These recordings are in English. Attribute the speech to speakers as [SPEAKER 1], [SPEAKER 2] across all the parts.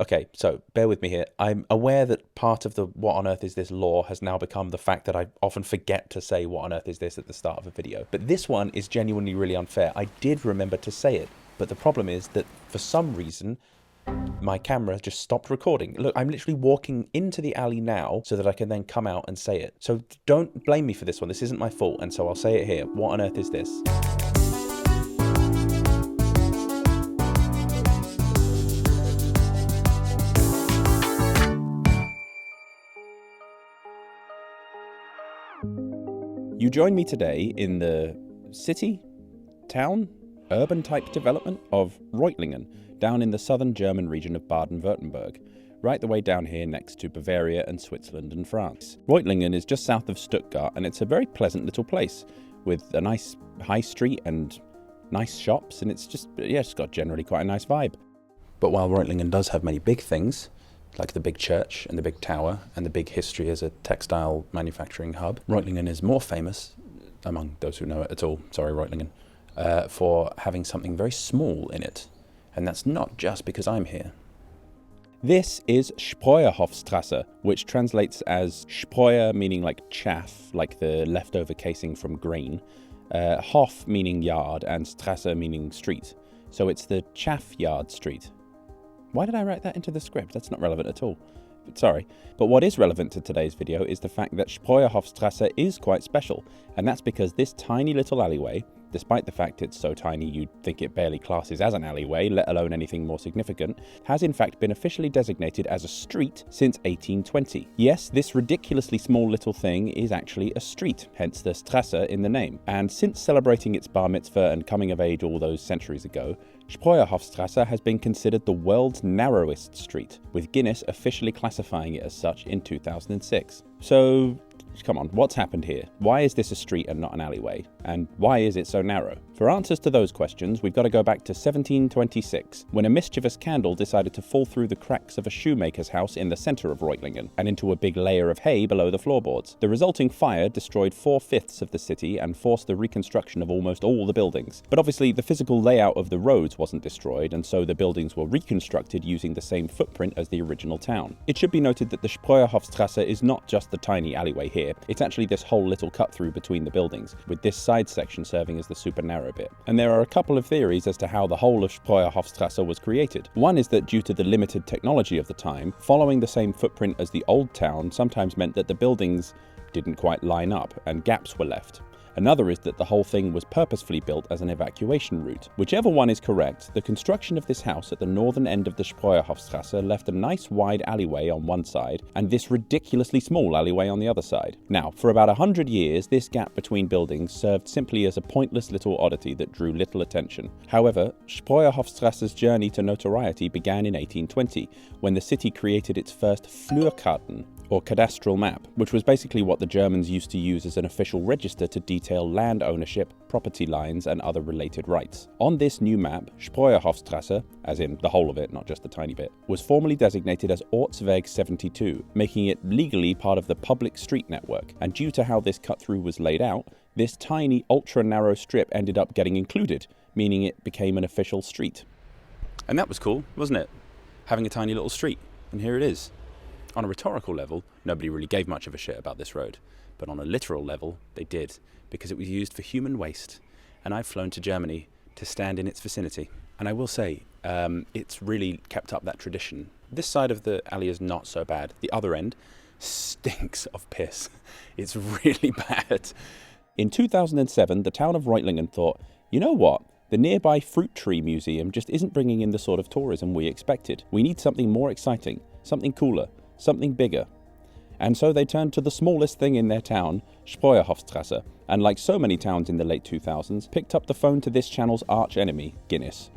[SPEAKER 1] Okay, so bear with me here. I'm aware that part of the what on earth is this lore has now become the fact that I often forget to say what on earth is this at the start of a video. But this one is genuinely really unfair. I did remember to say it, but the problem is that for some reason, my camera just stopped recording. Look, I'm literally walking into the alley now so that I can then come out and say it. So don't blame me for this one. This isn't my fault, and so I'll say it here. What on earth is this? You join me today in the city, town, urban type development of Reutlingen, down in the southern German region of Baden-Württemberg, right the way down here next to Bavaria and Switzerland and France. Reutlingen is just south of Stuttgart, and it's a very pleasant little place with a nice high street and nice shops, and it's just, yeah, it's got generally quite a nice vibe. But while Reutlingen does have many big things, like the big church and the big tower and the big history as a textile manufacturing hub, Reutlingen is more famous, among those who know it at all, sorry Reutlingen, for having something very small in it. And that's not just because I'm here. This is Spreuerhofstrasse, which translates as Spreuer meaning like chaff, like the leftover casing from grain, Hof meaning yard, and Strasse meaning street. So it's the chaff yard street. Why did I write that into the script? That's not relevant at all. Sorry. But what is relevant to today's video is the fact that Spreuerhofstrasse is quite special, and that's because this tiny little alleyway, despite the fact it's so tiny you'd think it barely classes as an alleyway, let alone anything more significant, has in fact been officially designated as a street since 1820. Yes, this ridiculously small little thing is actually a street, hence the Strasse in the name. And since celebrating its bar mitzvah and coming of age all those centuries ago, Spreuerhofstrasse has been considered the world's narrowest street, with Guinness officially classifying it as such in 2006. So, come on, what's happened here? Why is this a street and not an alleyway? And why is it so narrow? For answers to those questions, we've got to go back to 1726, when a mischievous candle decided to fall through the cracks of a shoemaker's house in the centre of Reutlingen, and into a big layer of hay below the floorboards. The resulting fire destroyed 4/5 of the city and forced the reconstruction of almost all the buildings. But obviously, the physical layout of the roads wasn't destroyed, and so the buildings were reconstructed using the same footprint as the original town. It should be noted that the Spreuerhofstrasse is not just the tiny alleyway here, it's actually this whole little cut through between the buildings, with this side section serving as the super narrow bit. And there are a couple of theories as to how the whole of Spreuerhofstrasse was created. One is that due to the limited technology of the time, following the same footprint as the old town sometimes meant that the buildings didn't quite line up and gaps were left. Another is that the whole thing was purposefully built as an evacuation route. Whichever one is correct, the construction of this house at the northern end of the Spreuerhofstrasse left a nice wide alleyway on one side and this ridiculously small alleyway on the other side. Now, for about 100 years, this gap between buildings served simply as a pointless little oddity that drew little attention. However, Spreuerhofstrasse's journey to notoriety began in 1820, when the city created its first Flurkarten, or cadastral map, which was basically what the Germans used to use as an official register to detail land ownership, property lines, and other related rights. On this new map, Spreuerhofstrasse, as in the whole of it, not just the tiny bit, was formally designated as Ortsweg 72, making it legally part of the public street network, and due to how this cut-through was laid out, this tiny, ultra-narrow strip ended up getting included, meaning it became an official street. And that was cool, wasn't it? Having a tiny little street, and here it is. On a rhetorical level, nobody really gave much of a shit about this road, but on a literal level, they did, because it was used for human waste, and I've flown to Germany to stand in its vicinity. And I will say, it's really kept up that tradition. This side of the alley is not so bad. The other end stinks of piss. It's really bad. In 2007, the town of Reutlingen thought, you know what? The nearby Fruit Tree Museum just isn't bringing in the sort of tourism we expected. We need something more exciting, something cooler, something bigger. And so they turned to the smallest thing in their town, Spreuerhofstrasse, and like so many towns in the late 2000s, picked up the phone to this channel's arch enemy, Guinness.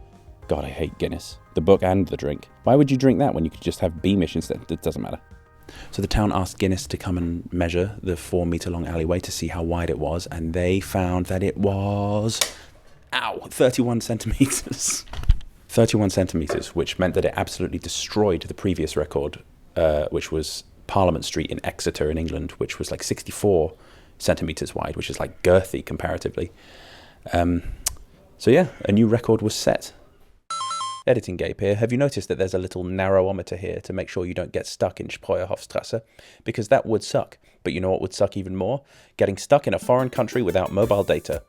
[SPEAKER 1] God, I hate Guinness. The book and the drink. Why would you drink that when you could just have Beamish instead? It doesn't matter. So the town asked Guinness to come and measure the 4-meter long alleyway to see how wide it was, and they found that it was 31 centimeters. 31 centimeters, which meant that it absolutely destroyed the previous record, which was Parliament Street in Exeter in England, which was like 64 centimeters wide, which is like girthy comparatively. So yeah, a new record was set. Editing Gabe here. Have you noticed that there's a little narrowometer here to make sure you don't get stuck in Spreuerhofstrasse? Because that would suck. But you know what would suck even more? Getting stuck in a foreign country without mobile data.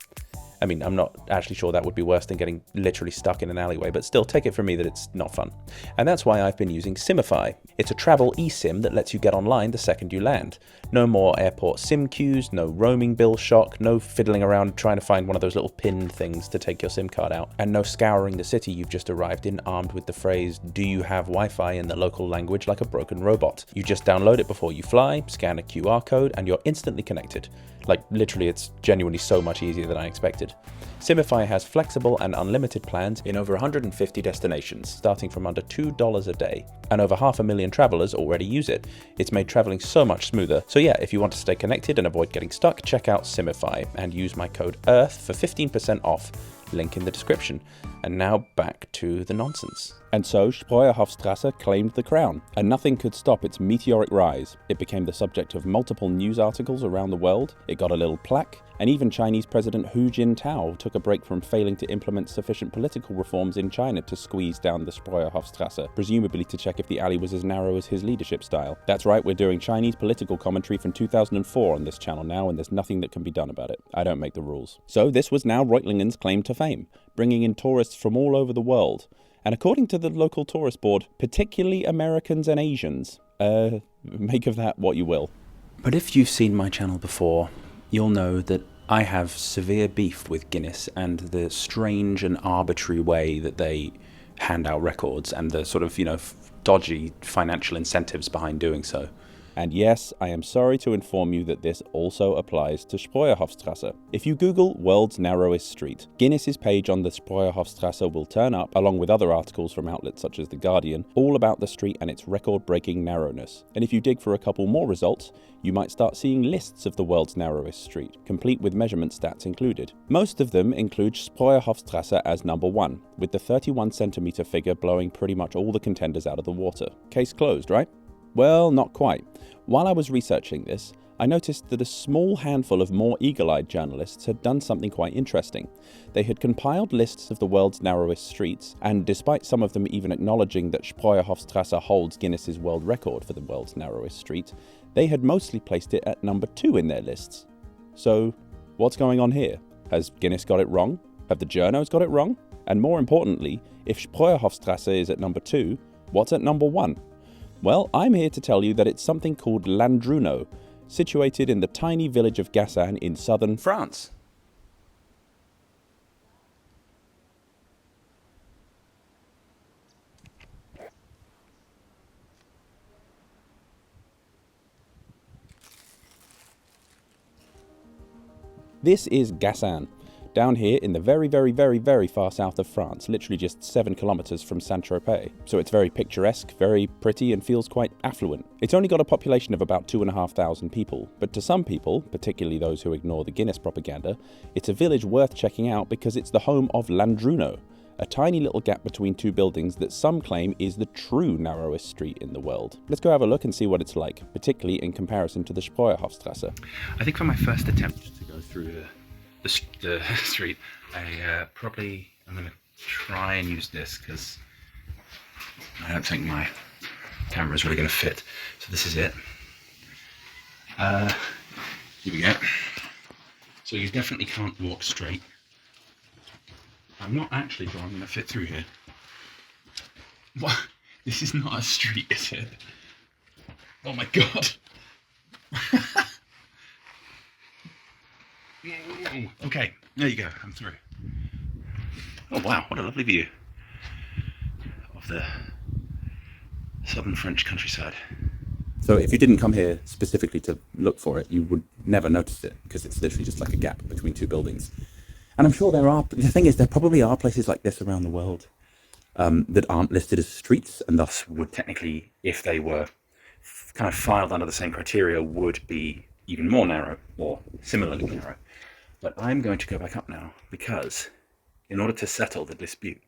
[SPEAKER 1] I mean, I'm not actually sure that would be worse than getting literally stuck in an alleyway, but still, take it from me that it's not fun. And that's why I've been using Simify. It's a travel eSIM that lets you get online the second you land. No more airport SIM queues, no roaming bill shock, no fiddling around trying to find one of those little pin things to take your SIM card out, and no scouring the city you've just arrived in armed with the phrase, "Do you have Wi-Fi?" in the local language like a broken robot. You just download it before you fly, scan a QR code, and you're instantly connected. Like, literally, it's genuinely so much easier than I expected. Simify has flexible and unlimited plans in over 150 destinations, starting from under $2 a day. And over 500,000 travelers already use it. It's made traveling so much smoother. So yeah, if you want to stay connected and avoid getting stuck, check out Simify and use my code EARTH for 15% off. Link in the description. And now back to the nonsense. And so Spreuerhofstrasse claimed the crown, and nothing could stop its meteoric rise. It became the subject of multiple news articles around the world, it got a little plaque, and even Chinese President Hu Jintao took a break from failing to implement sufficient political reforms in China to squeeze down the Spreuerhofstrasse, presumably to check if the alley was as narrow as his leadership style. That's right, we're doing Chinese political commentary from 2004 on this channel now, and there's nothing that can be done about it. I don't make the rules. So this was now Reutlingen's claim to fame, bringing in tourists from all over the world. And according to the local tourist board, particularly Americans and Asians. Make of that what you will. But if you've seen my channel before, you'll know that I have severe beef with Guinness and the strange and arbitrary way that they hand out records and the sort of, dodgy financial incentives behind doing so. And yes, I am sorry to inform you that this also applies to Spreuerhofstrasse. If you Google World's Narrowest Street, Guinness's page on the Spreuerhofstrasse will turn up, along with other articles from outlets such as The Guardian, all about the street and its record-breaking narrowness. And if you dig for a couple more results, you might start seeing lists of the world's narrowest street, complete with measurement stats included. Most of them include Spreuerhofstrasse as number 1, with the 31cm figure blowing pretty much all the contenders out of the water. Case closed, right? Well, not quite. While I was researching this, I noticed that a small handful of more eagle-eyed journalists had done something quite interesting. They had compiled lists of the world's narrowest streets, and despite some of them even acknowledging that Spreuerhofstrasse holds Guinness's world record for the world's narrowest street, they had mostly placed it at number 2 in their lists. So, what's going on here? Has Guinness got it wrong? Have the journos got it wrong? And more importantly, if Spreuerhofstrasse is at number 2, what's at number 1? Well, I'm here to tell you that it's something called Landruno, situated in the tiny village of Gassan in southern France. This is Gassan, down here in the very far south of France, literally just 7 kilometers from Saint-Tropez. So it's very picturesque, very pretty, and feels quite affluent. It's only got a population of about 2,500 people, but to some people, particularly those who ignore the Guinness propaganda, it's a village worth checking out because it's the home of Landruno, a tiny little gap between two buildings that some claim is the true narrowest street in the world. Let's go have a look and see what it's like, particularly in comparison to the Spreuerhofstrasse. I think for my first attempt to go through the street, I'm going to try and use this because I don't think my camera is really going to fit. So this is it. Here we go. So you definitely can't walk straight. I'm not actually sure I'm going to fit through here. What? This is not a street, is it? Oh my god. Okay, there you go, I'm through. Oh wow, what a lovely view of the southern French countryside. So if you didn't come here specifically to look for it, you would never notice it, because it's literally just like a gap between two buildings. And I'm sure the thing is, there probably are places like this around the world that aren't listed as streets, and thus would technically, if they were kind of filed under the same criteria, would be even more narrow, or similarly narrow. But I'm going to go back up now, because in order to settle the dispute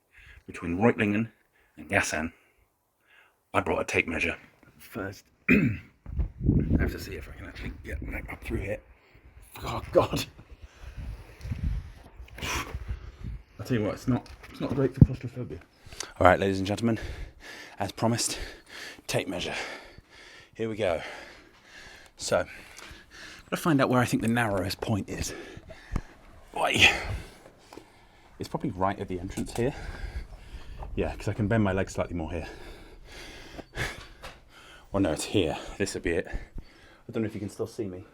[SPEAKER 1] between Reutlingen and Gassan, I brought a tape measure. First, I have to see if I can actually get up through here. Oh god! I'll tell you what, it's not great for claustrophobia. All right, ladies and gentlemen, as promised, tape measure. Here we go. So, I'm gonna find out where I think the narrowest point is. Boy, it's probably right at the entrance here. Yeah, because I can bend my legs slightly more here. Or no, it's here. This would be it. I don't know if you can still see me.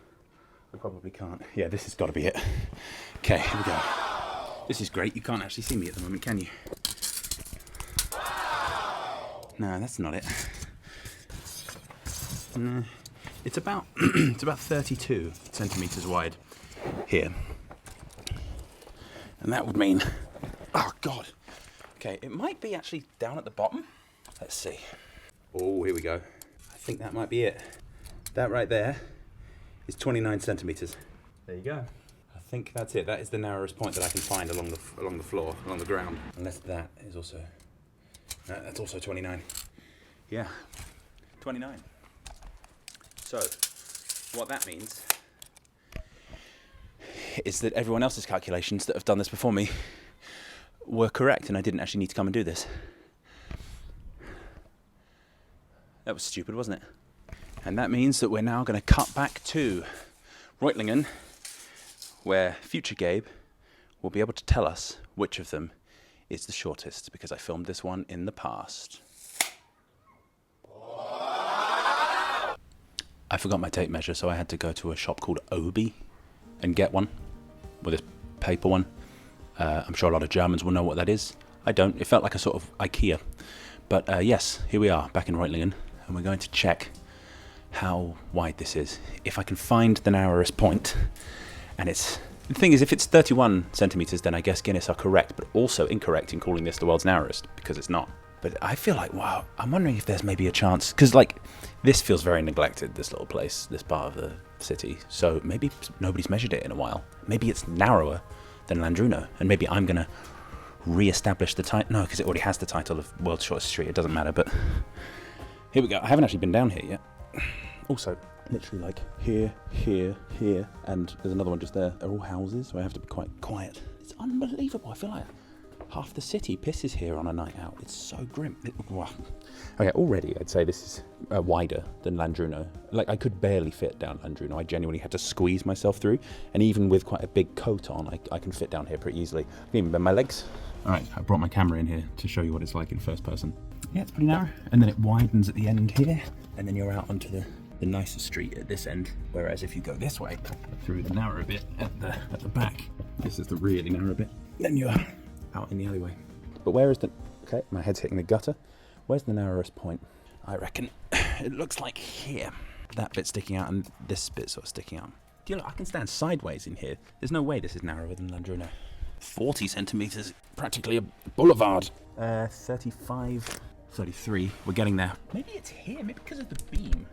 [SPEAKER 1] I probably can't. Yeah, this has got to be it. Okay, here we go. This is great. You can't actually see me at the moment, can you? No, that's not it. No, it's about it's about 32 centimeters wide here, and that would mean, oh god. Okay, it might be actually down at the bottom. Let's see. Oh, here we go. I think that might be it. That right there is 29 centimeters. There you go. I think that's it. That is the narrowest point that I can find along the floor, along the ground. Unless that is also, no, that's also 29. Yeah, 29. So, what that means is that everyone else's calculations that have done this before me were correct, and I didn't actually need to come and do this. That was stupid, wasn't it? And that means that we're now going to cut back to Reutlingen, where future Gabe will be able to tell us which of them is the shortest, because I filmed this one in the past. I forgot my tape measure, so I had to go to a shop called Obi and get one, with this paper one. I'm sure a lot of Germans will know what that is. I don't. It felt like a sort of IKEA. But yes, here we are, back in Reutlingen, and we're going to check how wide this is. If I can find the narrowest point, and it's... The thing is, if it's 31 centimeters, then I guess Guinness are correct, but also incorrect in calling this the world's narrowest, because it's not. But I feel like, wow, I'm wondering if there's maybe a chance, because like, this feels very neglected, this little place, this part of the city. So maybe nobody's measured it in a while. Maybe it's narrower than Landruno, and maybe I'm going to re-establish the title. No, because it already has the title of World's Shortest Street, it doesn't matter, but here we go. I haven't actually been down here yet. Also, literally like here, and there's another one just there. They're all houses, so I have to be quite quiet. It's unbelievable. I feel like half the city pisses here on a night out. It's so grim. Wow. Okay, already I'd say this is wider than Landruno. Like, I could barely fit down Landruno. I genuinely had to squeeze myself through, and even with quite a big coat on, I can fit down here pretty easily. I can even bend my legs. All right, I brought my camera in here to show you what it's like in first person. Yeah, it's pretty narrow, and then it widens at the end here, and then you're out onto the nicer street at this end. Whereas if you go this way, through the narrow bit at the back, this is the really narrow bit, then you're out in the alleyway. But where is the... Okay, my head's hitting the gutter. Where's the narrowest point? I reckon it looks like here. That bit sticking out and this bit sort of sticking out. Do you know, I can stand sideways in here. There's no way this is narrower than Landruno. 40 centimeters, practically a boulevard. 35, 33, we're getting there. Maybe it's here, maybe because of the beam.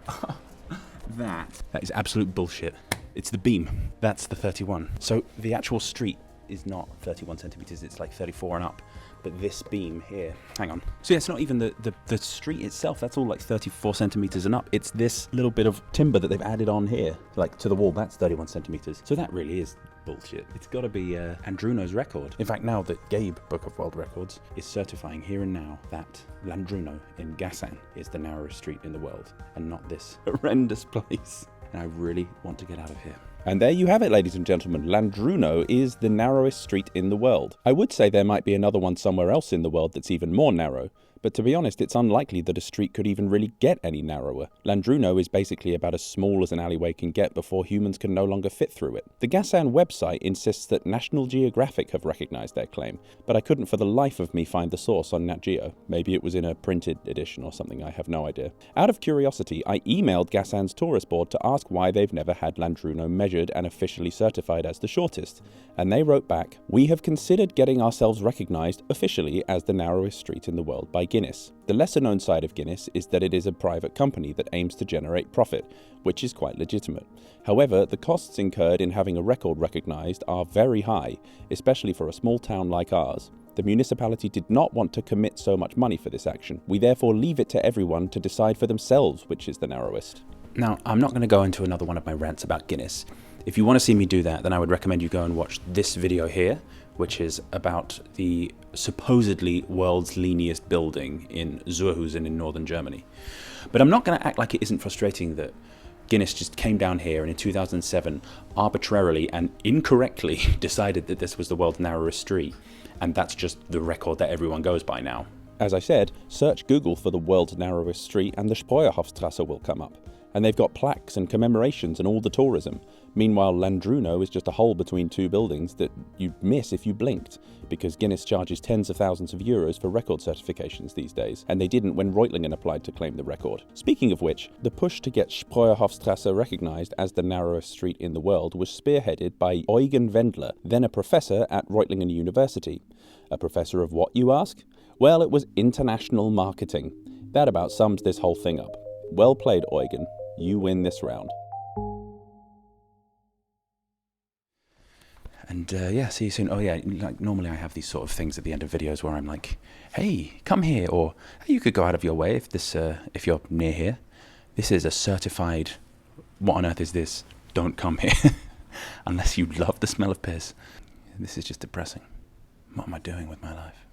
[SPEAKER 1] That is absolute bullshit. It's the beam. That's the 31. So the actual street is not 31 centimeters, it's like 34 and up. But this beam here, hang on. So yeah, it's not even the street itself, that's all like 34 centimeters and up. It's this little bit of timber that they've added on here, like to the wall, that's 31 centimeters. So that really is bullshit. It's got to be Landruno's record. In fact, now that Gabe Book of World Records is certifying here and now that Landruno in Gassan is the narrowest street in the world, and not this horrendous place. And I really want to get out of here. And there you have it, ladies and gentlemen. Landruno is the narrowest street in the world. I would say there might be another one somewhere else in the world that's even more narrow, but to be honest, it's unlikely that a street could even really get any narrower. Landruno is basically about as small as an alleyway can get before humans can no longer fit through it. The Gassan website insists that National Geographic have recognised their claim, but I couldn't for the life of me find the source on Nat Geo. Maybe it was in a printed edition or something, I have no idea. Out of curiosity, I emailed Gassan's tourist board to ask why they've never had Landruno measured and officially certified as the shortest, and they wrote back, "We have considered getting ourselves recognised officially as the narrowest street in the world by Guinness. The lesser-known side of Guinness is that it is a private company that aims to generate profit, which is quite legitimate. However, the costs incurred in having a record recognised are very high, especially for a small town like ours. The municipality did not want to commit so much money for this action. We therefore leave it to everyone to decide for themselves which is the narrowest." Now, I'm not going to go into another one of my rants about Guinness. If you want to see me do that, then I would recommend you go and watch this video here, which is about the supposedly world's leaniest building in Zuhrhausen in northern Germany. But I'm not going to act like it isn't frustrating that Guinness just came down here and in 2007 arbitrarily and incorrectly decided that this was the world's narrowest street, and that's just the record that everyone goes by now. As I said, search Google for the world's narrowest street and the Spreuerhofstrasse will come up. And they've got plaques and commemorations and all the tourism. Meanwhile, Landruno is just a hole between two buildings that you'd miss if you blinked, because Guinness charges tens of thousands of euros for record certifications these days, and they didn't when Reutlingen applied to claim the record. Speaking of which, the push to get Spreuerhofstrasse recognised as the narrowest street in the world was spearheaded by Eugen Wendler, then a professor at Reutlingen University. A professor of what, you ask? Well, it was international marketing. That about sums this whole thing up. Well played, Eugen. You win this round. And yeah, see you soon. Oh yeah, like normally I have these sort of things at the end of videos where I'm like, hey, come here, or hey, you could go out of your way if you're near here. This is a certified, what on earth is this? Don't come here. Unless you love the smell of piss. This is just depressing. What am I doing with my life?